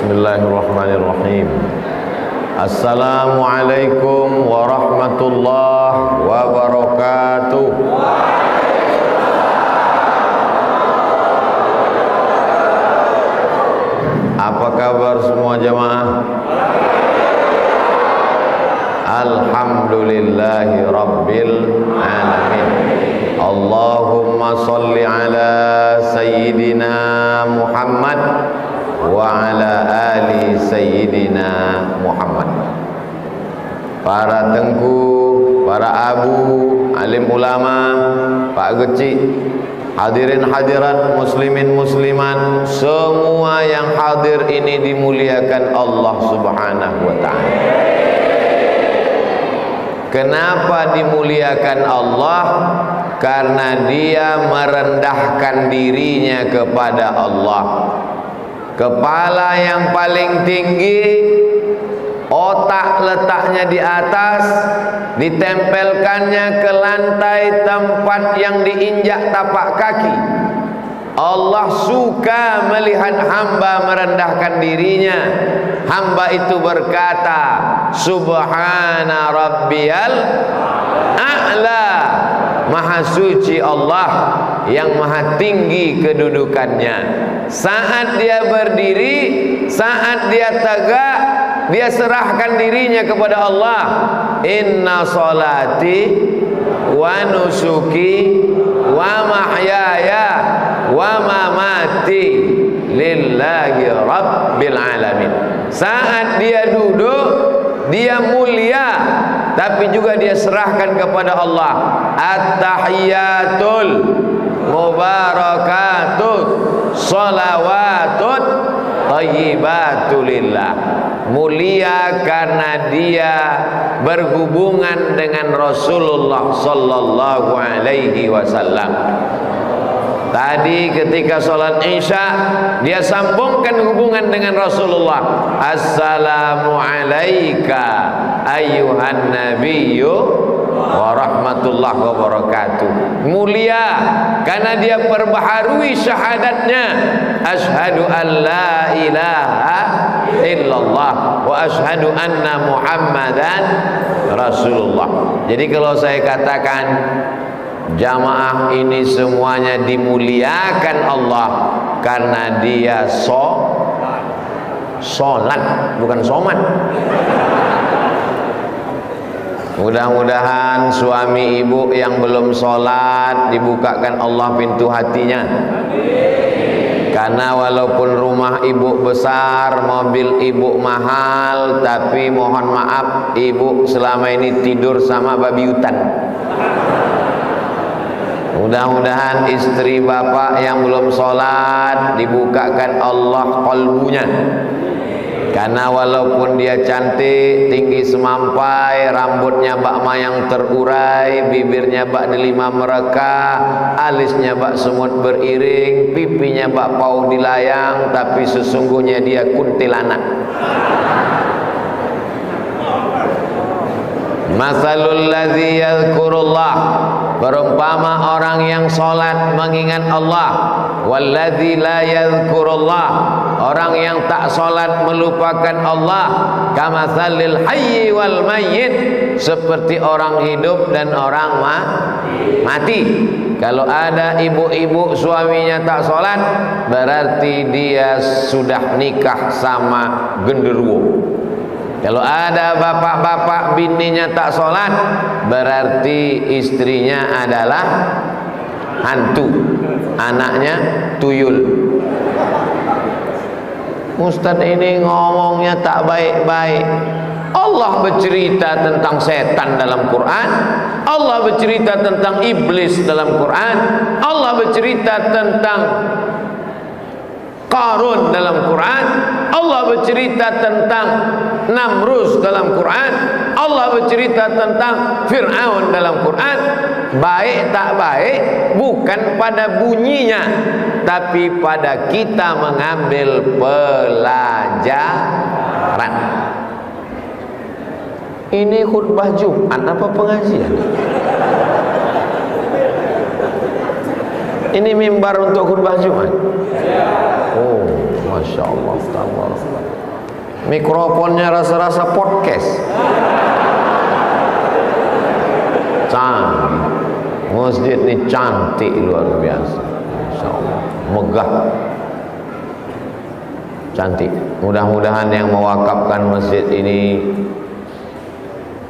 Bismillahirrahmanirrahim. Assalamualaikum warahmatullahi wabarakatuh. Apa kabar semua jamaah? Alhamdulillahi rabbil alamin. Allahumma salli ala sayyidina Muhammad wa ala ali sayyidina Muhammad. Para tengku, para abu, alim ulama, pak kecil, hadirin hadirat, muslimin muslimat, semua yang hadir ini dimuliakan Allah Subhanahu wa taala. Kenapa dimuliakan Allah? Karena dia merendahkan dirinya kepada Allah. Kepala yang paling tinggi, otak letaknya di atas, ditempelkannya ke lantai tempat yang diinjak tapak kaki. Allah suka melihat hamba merendahkan dirinya. Hamba itu berkata, Subhana Rabbiyal A'la. Maha suci Allah yang maha tinggi kedudukannya. Saat dia berdiri, saat dia tegak, dia serahkan dirinya kepada Allah. Inna salati wa nusuki wa mahyaya wa mamati lillahi rabbil alamin. Saat dia duduk, dia mulia, tapi juga dia serahkan kepada Allah. At-tahiyatul mubarakatut sholawatut thayyibatulillah. Mulia karena dia berhubungan dengan Rasulullah sallallahu alaihi wasallam. Tadi ketika sholat Isya, dia sambungkan hubungan dengan Rasulullah. Assalamu alayka ayyuhan nabiyyu wa rahmatullahi wa barakatuh. Mulia karena dia perbaharui syahadatnya. Ashhadu an la ilaha illallah wa ashhadu anna Muhammadan Rasulullah. Jadi kalau saya katakan jamaah ini semuanya dimuliakan Allah karena dia sholat, bukan somat. Mudah-mudahan suami ibu yang belum sholat dibukakan Allah pintu hatinya. Karena walaupun rumah ibu besar, mobil ibu mahal, tapi mohon maaf ibu selama ini tidur sama babi hutan. Mudah-mudahan istri bapak yang belum sholat dibukakan Allah qalbunya. Karena walaupun dia cantik, tinggi semampai, rambutnya bak mayang terurai, bibirnya bak delima mereka, alisnya bak semut beriring, pipinya bak pau dilayang, tapi sesungguhnya dia kuntilanak. Masalul ladzi yadhkurullah, perumpama orang yang sholat mengingat Allah, walladzi la yadhkurullah, orang yang tak sholat melupakan Allah, kamatsalil hayyi wal mayyit, seperti orang hidup dan orang mati. Kalau ada ibu-ibu suaminya tak sholat, berarti dia sudah nikah sama genderuwo. Kalau ada bapak-bapak bininya tak sholat, berarti istrinya adalah hantu, anaknya tuyul. Ustadz ini ngomongnya tak baik-baik. Allah bercerita tentang setan dalam Quran, Allah bercerita tentang iblis dalam Quran, Allah bercerita tentang Qarun dalam Quran, Allah bercerita tentang Namrus dalam Quran, Allah bercerita tentang Fir'aun dalam Quran. Baik tak baik bukan pada bunyinya, tapi pada kita mengambil pelajaran. Ini khutbah Jumat apa pengajian? Ini mimbar untuk khutbah Jumat. Oh, Masya Allah, mikrofonnya rasa-rasa podcast. Canggih, masjid ini cantik luar biasa, Masya Allah, megah, cantik. Mudah-mudahan yang mewakafkan masjid ini,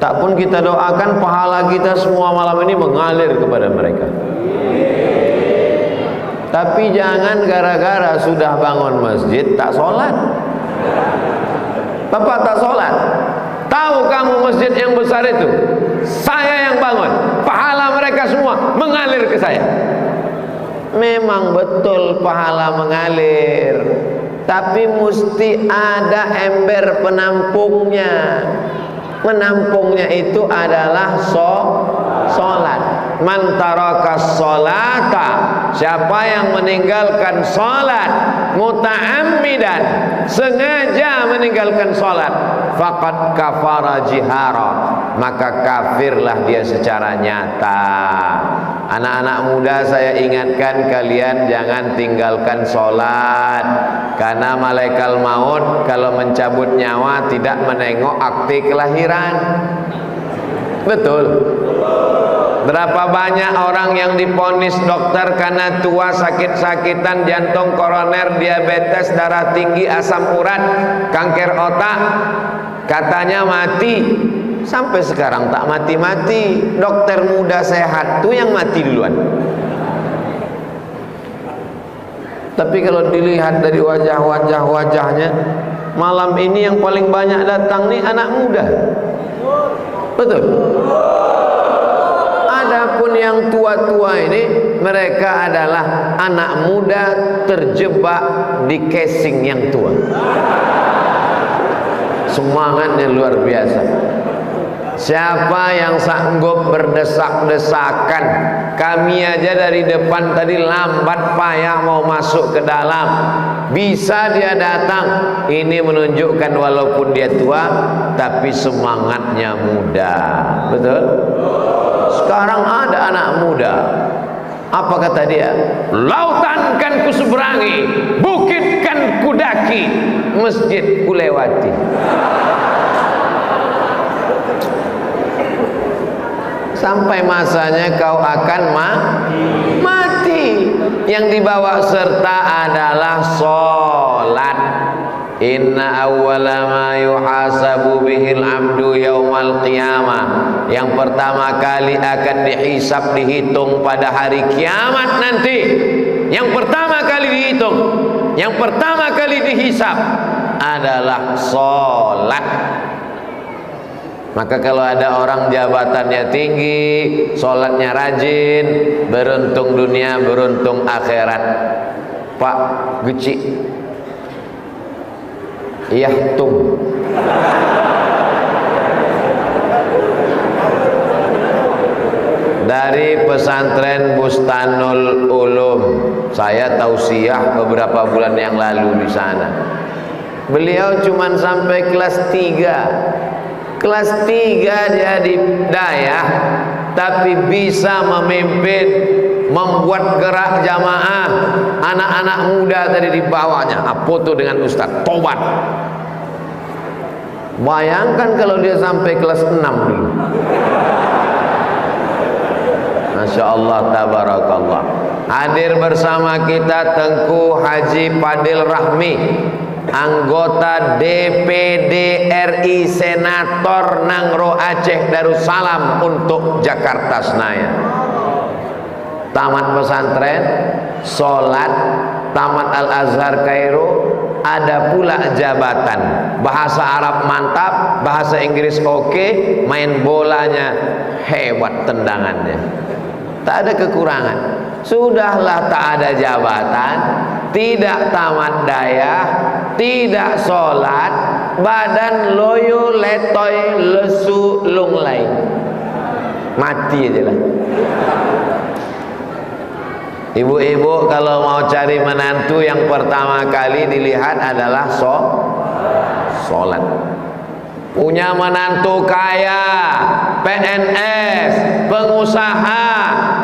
tak pun kita doakan pahala kita semua malam ini mengalir kepada mereka. Tapi jangan gara-gara sudah bangun masjid tak sholat. Bapak tak sholat, tahu kamu masjid yang besar itu saya yang bangun, pahala mereka semua mengalir ke saya. Memang betul pahala mengalir, tapi mesti ada ember penampungnya. Menampungnya itu adalah sholat. Man tarakas sholata, siapa yang meninggalkan sholat muta'ammidan, sengaja meninggalkan sholat, faqad kafara jihara, maka kafirlah dia secara nyata. Anak-anak muda, saya ingatkan kalian jangan tinggalkan sholat, karena malaikat maut kalau mencabut nyawa tidak menengok akte kelahiran. Betul. Berapa banyak orang yang diponis dokter karena tua, sakit-sakitan, jantung, koroner, diabetes, darah tinggi, asam urat, kanker otak, katanya mati. Sampai sekarang tak mati-mati. Dokter muda sehat tuh yang mati duluan. Tapi kalau dilihat dari wajahnya, malam ini yang paling banyak datang nih anak muda. Betul. Adapun yang tua-tua ini, mereka adalah anak muda terjebak di casing yang tua. Semangatnya luar biasa. Siapa yang sanggup berdesak-desakan? Kami aja dari depan tadi lambat payah mau masuk ke dalam, bisa dia datang. Ini menunjukkan walaupun dia tua, tapi semangatnya muda. Betul? Sekarang ada anak muda, apa kata dia? Lautan kan ku seberangi, bukit kan ku daki, masjid ku lewati. Sampai masanya kau akan mati. Yang dibawa serta adalah sholat. Inna awwala ma yuhasabu bihil abdu yaumal qiyamah, yang pertama kali akan dihisab, dihitung pada hari kiamat nanti. Yang pertama kali dihitung, yang pertama kali dihisab adalah sholat. Maka kalau ada orang jabatannya tinggi, sholatnya rajin, beruntung dunia, beruntung akhirat. Pak Geci Yahtum, dari pesantren Bustanul Ulum, saya tausiah beberapa bulan yang lalu di sana. Beliau cuman sampai kelas 3. Kelas 3 dia di dayah, tapi bisa memimpin, membuat gerak jamaah. Anak-anak muda tadi di bawahnya, foto dengan Ustaz, tobat. Bayangkan kalau dia sampai kelas 6 dulu. Masya Allah, tabarakallah. Hadir bersama kita Tengku Haji Padil Rahmi, anggota DPD RI, Senator Nangro Aceh Darussalam untuk Jakarta Senayan. Tamat pesantren, sholat, tamat Al-Azhar Kairo, ada pula jabatan, bahasa Arab mantap, bahasa Inggris oke, main bolanya hebat, tendangannya tak ada kekurangan. Sudahlah tak ada jabatan, tidak tamat daya, tidak sholat, badan loyo letoy lesu lunglai, mati aja lah. Ibu-ibu kalau mau cari menantu, yang pertama kali dilihat adalah sholat. Punya menantu kaya, PNS, pengusaha,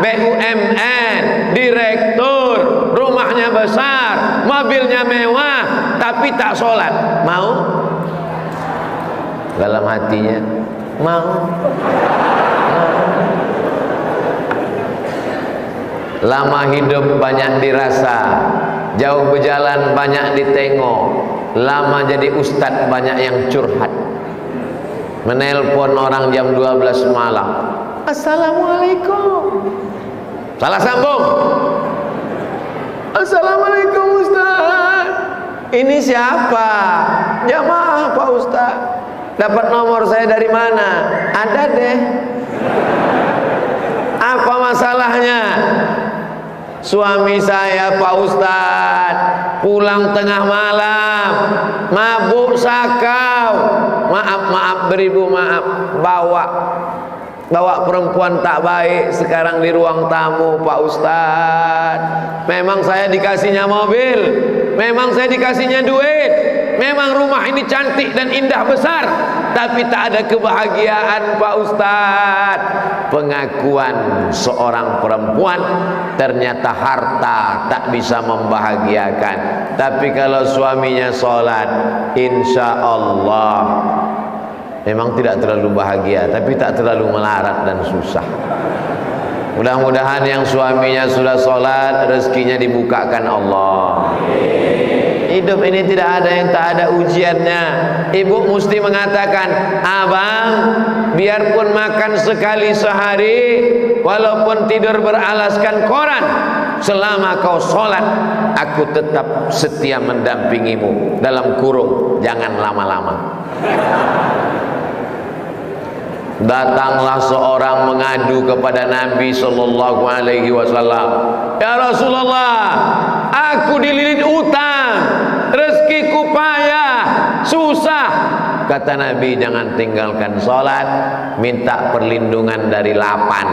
BUMN, direktur, rumahnya besar, mobilnya mewah, tapi tak sholat. Mau? Dalam hatinya mau. Lama hidup banyak dirasa, jauh berjalan banyak ditengok, lama jadi ustadz banyak yang curhat. Menelpon orang jam 12 malam, Assalamualaikum. Salah sambung. Assalamualaikum Ustaz. Ini siapa? Jamaah Pak Ustaz. Dapat nomor saya dari mana? Ada deh. Apa masalahnya? Suami saya Pak Ustaz pulang tengah malam, mabuk sakau. Maaf beribu, maaf, bawa perempuan tak baik sekarang di ruang tamu Pak Ustaz. Memang saya dikasihnya mobil, memang saya dikasihnya duit, memang rumah ini cantik dan indah besar, tapi tak ada kebahagiaan Pak Ustaz. Pengakuan seorang perempuan, ternyata harta tak bisa membahagiakan. Tapi kalau suaminya sholat, insya Allah memang tidak terlalu bahagia, tapi tak terlalu melarat dan susah. Mudah-mudahan yang suaminya sudah sholat, rezekinya dibukakan Allah. Hidup ini tidak ada yang tak ada ujiannya. Ibu mesti mengatakan, abang, biarpun makan sekali sehari, walaupun tidur beralaskan koran, selama kau sholat, aku tetap setia mendampingimu. Dalam kurung, jangan lama-lama. Datanglah seorang mengadu kepada Nabi sallallahu alaihi wasallam. Ya Rasulullah, aku dililit utang, rezekiku payah, susah. Kata Nabi, jangan tinggalkan salat, minta perlindungan dari lapan.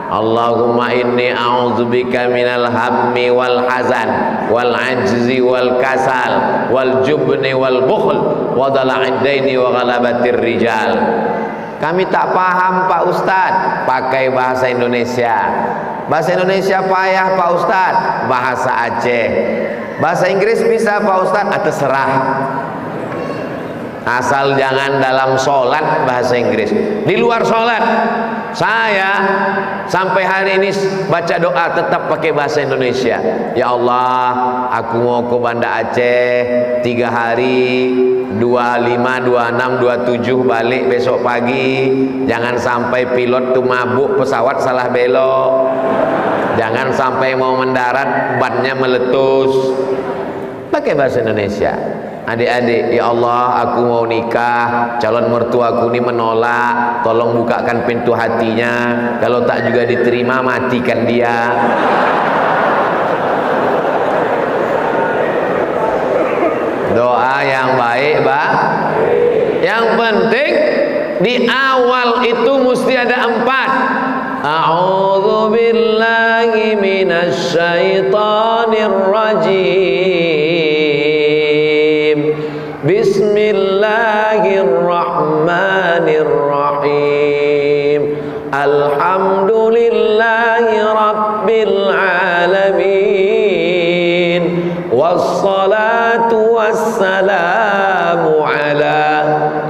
Allahumma inni a'udzubika minal hammi wal hazan wal ajzi wal kasal wal jubni wal bukhl wa dala'id daini wa ghalabatir rijal. Kami tak paham Pak Ustadz, pakai bahasa Indonesia. Bahasa Indonesia payah Pak Ustadz, bahasa Aceh. Bahasa Inggris bisa Pak Ustadz, terserah. Asal jangan dalam sholat bahasa Inggris. Di luar sholat, saya sampai hari ini baca doa tetap pakai bahasa Indonesia. Ya Allah, aku mau ke Banda Aceh 3 hari, 25, 26, 27 balik besok pagi. Jangan sampai pilot tuh mabuk pesawat salah belok. Jangan sampai mau mendarat bannya meletus. Pakai bahasa Indonesia. Adik-adik, ya Allah, aku mau nikah, calon mertuaku ini menolak, tolong bukakan pintu hatinya. Kalau tak juga diterima, matikan dia. Doa yang baik, Pak. Yang penting di awal itu mesti ada 4. A'udzu billahi minasy syaithanir rajim. Bismillahirrahmanirrahim. Alhamdulillahi rabbil alamin. Wassalatu wassalamu ala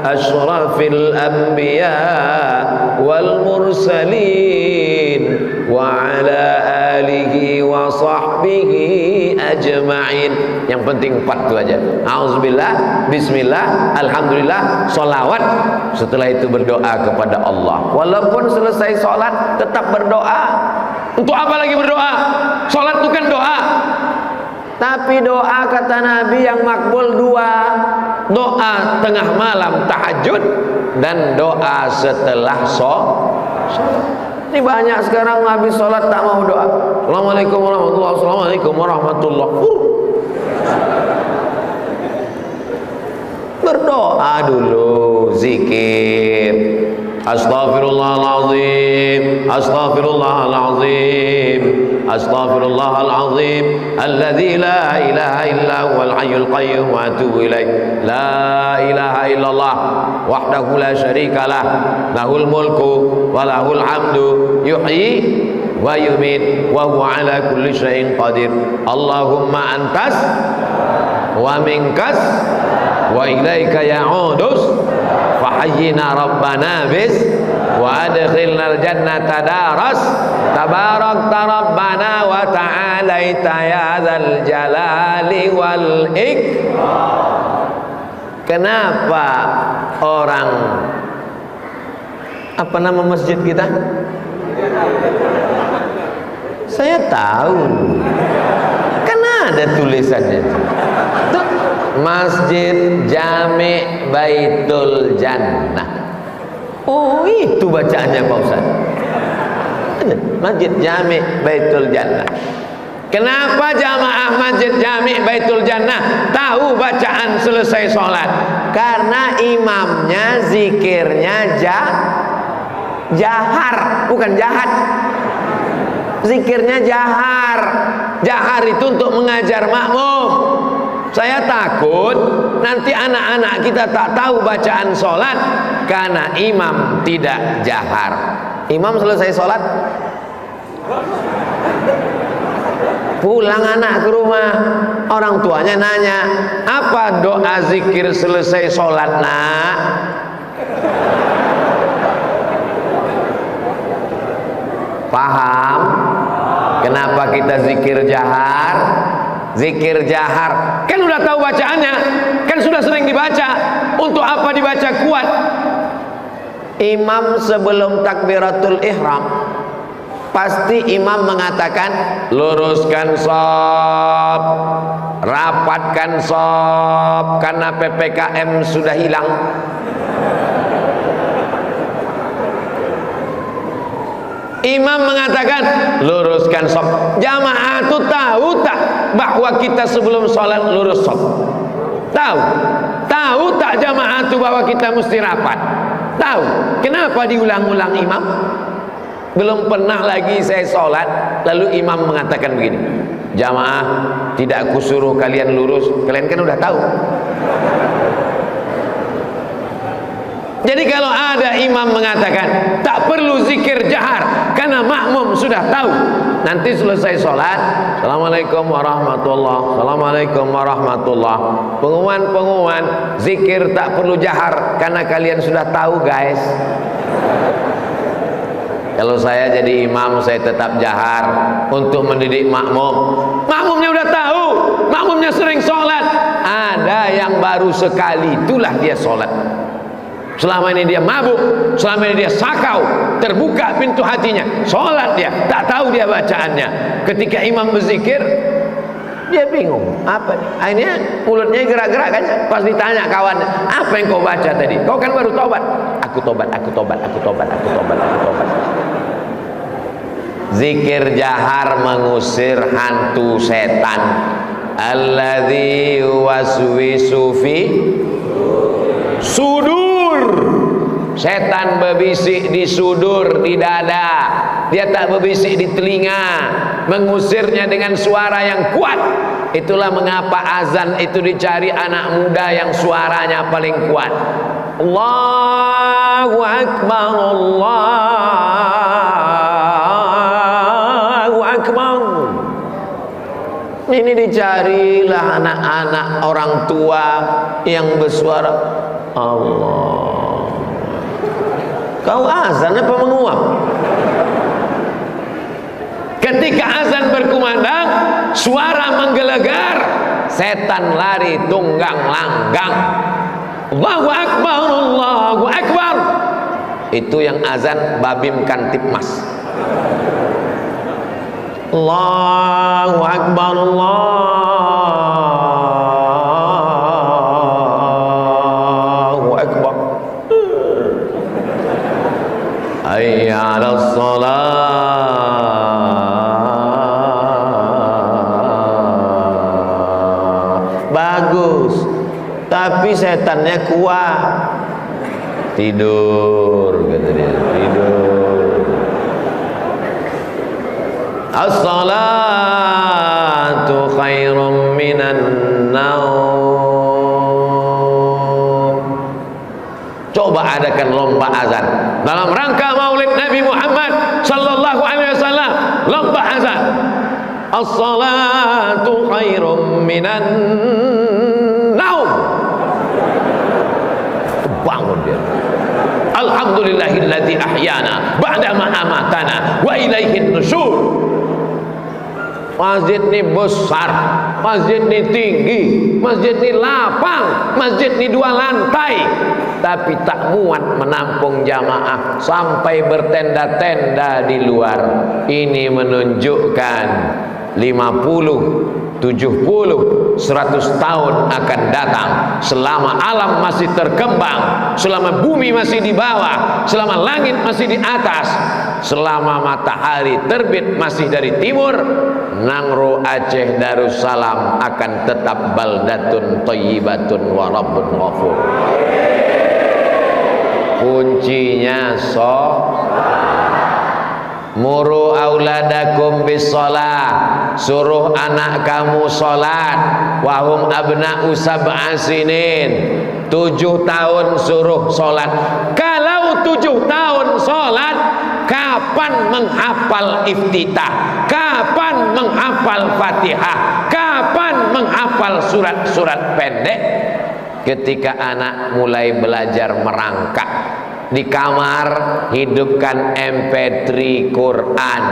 ashrafil anbiya wal mursalin wa ala alihi wa sahbihi ajma'in. Yang penting 4 itu aja. Auzubillah, bismillah, alhamdulillah, sholawat. Setelah itu berdoa kepada Allah. Walaupun selesai sholat tetap berdoa. Untuk apa lagi berdoa? Sholat itu kan doa. Tapi doa kata Nabi yang makbul 2. Doa tengah malam tahajud dan doa setelah sholat. Ini banyak sekarang habis sholat tak mau doa. Assalamualaikum warahmatullahi wabarakatuh. Assalamualaikum warahmatullahi wabarakatuh. Berdoa dulu, zikir. Astaghfirullahalazim, astaghfirullahalazim, astaghfirullahalazim, alladzi la ilaha illa huwal hayyul qayyum wa atubu ilaih. La ilaha illallah wahdahu la syarikalah, lahul mulku wa lahul hamdu, yuhyi wa yumit wa huwa ala kulli syai'in qadir. Allahumma antas wa minkas wa ilaika ya'udus fahayyina rabbana bis wa adkhilnal jannata daras tabarakta rabbana wa ta'alaita ya dzal jalali wal ikram. Kenapa orang, apa nama masjid kita? Saya tahu, kan ada tulisannya tuh, Masjid Jami Baitul Jannah. Oh, itu bacaannya Pak Ustaz. Masjid Jami Baitul Jannah. Kenapa jamaah Masjid Jami Baitul Jannah tahu bacaan selesai sholat? Karena imamnya zikirnya jahar, bukan jahat. Zikirnya jahar. Jahar itu untuk mengajar makmum. Saya takut nanti anak-anak kita tak tahu bacaan sholat karena imam tidak jahar. Imam selesai sholat, pulang anak ke rumah, orang tuanya nanya, apa doa zikir selesai sholat nak? Paham? Kenapa kita zikir jahar? Zikir jahar kan udah tahu bacaannya, kan sudah sering dibaca. Untuk apa dibaca kuat? Imam sebelum takbiratul ihram pasti imam mengatakan luruskan shaf, rapatkan shaf, karena PPKM sudah hilang. Imam mengatakan luruskan shaf. Jamaah itu tahu tak bahwa kita sebelum sholat lurus shaf? Tahu? Tahu tak jamaah itu bahwa kita mesti rapat? Tahu? Kenapa diulang-ulang imam? Belum pernah lagi saya sholat lalu imam mengatakan begini, jamaah tidak aku suruh kalian lurus, kalian kan udah tahu. Jadi kalau ada imam mengatakan tak perlu zikir jahar karena makmum sudah tahu, nanti selesai sholat, assalamualaikum warahmatullah, assalamualaikum warahmatullah, pengumuman zikir tak perlu jahar karena kalian sudah tahu guys. Kalau saya jadi imam, saya tetap jahar untuk mendidik makmum. Makmumnya udah tahu, makmumnya sering sholat. Ada yang baru sekali, itulah dia sholat. Selama ini dia mabuk, selama ini dia sakau, terbuka pintu hatinya, sholat dia, tak tahu dia bacaannya. Ketika imam berzikir, dia bingung, apa nih? Akhirnya mulutnya gerak-gerak kan. Pas ditanya kawan, apa yang kau baca tadi? Kau kan baru tobat. Aku tobat, aku tobat, aku tobat, aku tobat, aku tobat. Zikir jahar mengusir hantu setan. Alladzi waswisu fi sudur. Setan berbisik di sudur, di dada. Dia tak berbisik di telinga. Mengusirnya dengan suara yang kuat. Itulah mengapa azan itu dicari anak muda yang suaranya paling kuat. Allahu Akbar, Allahu Akbar. Ini dicarilah anak-anak orang tua yang bersuara Allah. Kau azan apa menguap? Ketika azan berkumandang, suara menggelegar, setan lari tunggang langgang. Allahu Akbar, Allahu Akbar. Itu yang azan Babim Kantipmas. Allahu Akbar, Allahu Akbar. Hayya 'alas shalah. Bagus, tapi setannya kuat. Tidur, kata dia, tidur. As-salatu khairum minan naum. Coba adakan lomba azan. dalam rangka Maulid Nabi Muhammad sallallahu alaihi wasallam, lomba azan. As-salatu khairum minan naum. Bangun dia. Alhamdulillahilladzi ahyana ba'da ma amatana wa ilaihin nusyur. Masjid ini besar, masjid ini tinggi, masjid ini lapang, masjid ini 2 lantai, tapi tak muat menampung jamaah sampai bertenda-tenda di luar. Ini menunjukkan 50, 70, 100 tahun akan datang, selama alam masih terkembang, selama bumi masih di bawah, selama langit masih di atas, selama matahari terbit masih dari timur, Nangro Aceh Darussalam akan tetap baldatun thayyibatun wa rabbun ghafur. Kuncinya muru auladakum bis shalah, suruh anak kamu salat, wahum abna'u sab'a sinin, 7 tahun suruh salat. Kalau 7 tahun salat, kapan menghafal iftitah? Kapan menghafal Fatihah? Kapan menghafal surat-surat pendek? Ketika anak mulai belajar merangkak. Di kamar hidupkan MP3 Quran,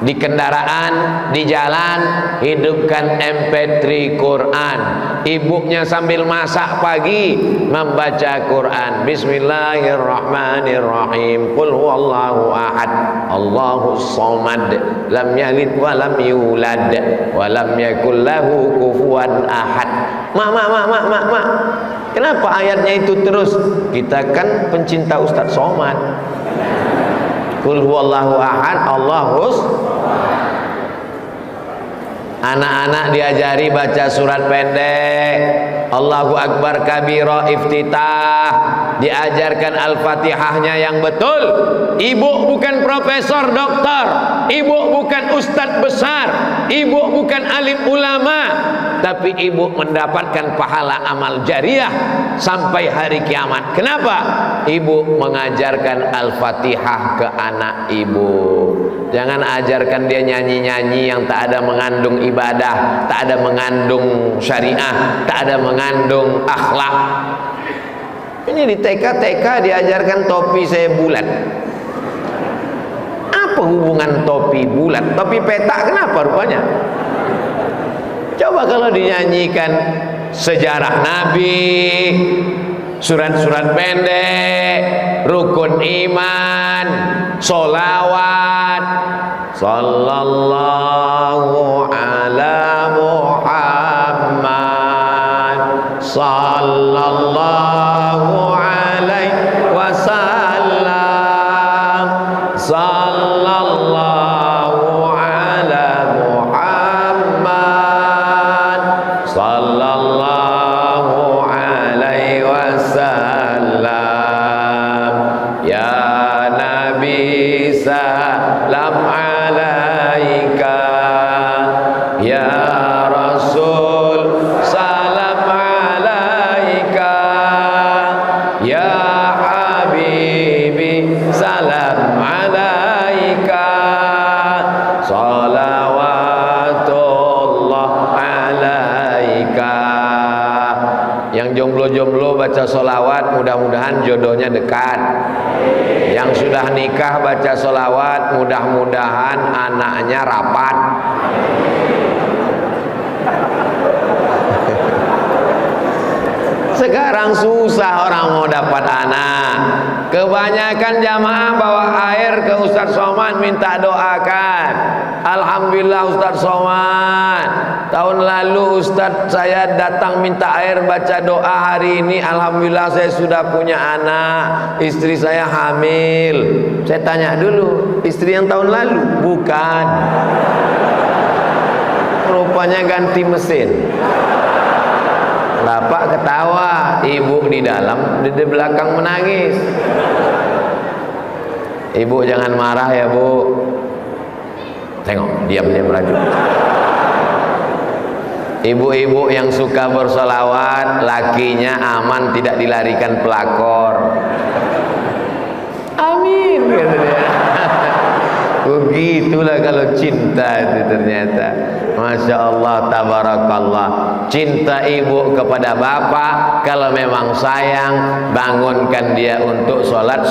di kendaraan, di jalan hidupkan MP3 Quran. Ibunya sambil masak pagi membaca Quran. Bismillahirrahmanirrahim. Qul huwallahu ahad, Allahus samad, lam yalid wa lam yulad wa lam yakul lahu kufuwan ahad. Mak, kenapa ayatnya itu terus? Kita kan pencinta Ustadz Somad. Qul huwallahu ahad, Allahus. Anak-anak diajari baca surat pendek, Allahu Akbar kabira iftitah, diajarkan Al-Fatihahnya yang betul. Ibu bukan profesor doktor, ibu bukan ustadz besar, ibu bukan alim ulama, tapi ibu mendapatkan pahala amal jariah sampai hari kiamat. Kenapa? Ibu mengajarkan Al-Fatihah ke anak ibu. Jangan ajarkan dia nyanyi-nyanyi yang tak ada mengandung ibadah, tak ada mengandung syariah, tak ada mengandung akhlak. Ini di TK diajarkan topi saya bulat. Apa hubungan topi bulat? Topi petak kenapa rupanya? Coba kalau dinyanyikan sejarah Nabi, surat-surat pendek, rukun iman, solawat, sallallahu ala Muhammad, sallallahu alaihi wasallam, sallallahu ala Muhammad, sallallahu alaihi wasallam. Ya Nabi salam alaika, ya Rasul salam alaika, ya Habibi salam alaika, salawatullah alaika. Yang jomblo-jomblo baca solawat, mudah-mudahan jodohnya dekat. Yang sudah nikah baca solawat, mudah-mudahan anaknya rapat. Sekarang susah orang mau dapat anak. Kebanyakan jamaah bawa air ke Ustadz Somad minta doakan. Alhamdulillah Ustadz Somad, tahun lalu Ustadz saya datang minta air baca doa, hari ini alhamdulillah saya sudah punya anak, istri saya hamil. Saya tanya dulu, istri yang tahun lalu? Bukan, rupanya ganti mesin. Bapak ketawa, ibu di dalam, di belakang menangis. Ibu jangan marah ya bu. Tengok, diam-diam raju. Ibu-ibu yang suka bersolawat, lakinya aman tidak dilarikan pelakor. Amin. begitulah kalau cinta itu ternyata. Masya Allah, tabarakallah. Cinta ibu kepada bapak, kalau memang sayang, bangunkan dia untuk sholat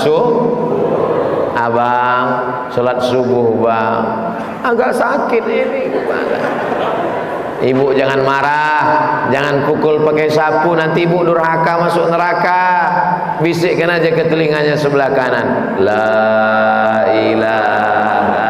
abang, sholat subuh bang. Agak sakit ini. Ibu jangan marah, jangan pukul pakai sapu, nanti ibu durhaka masuk neraka. Bisikkan aja ke telinganya sebelah kanan, la ilaha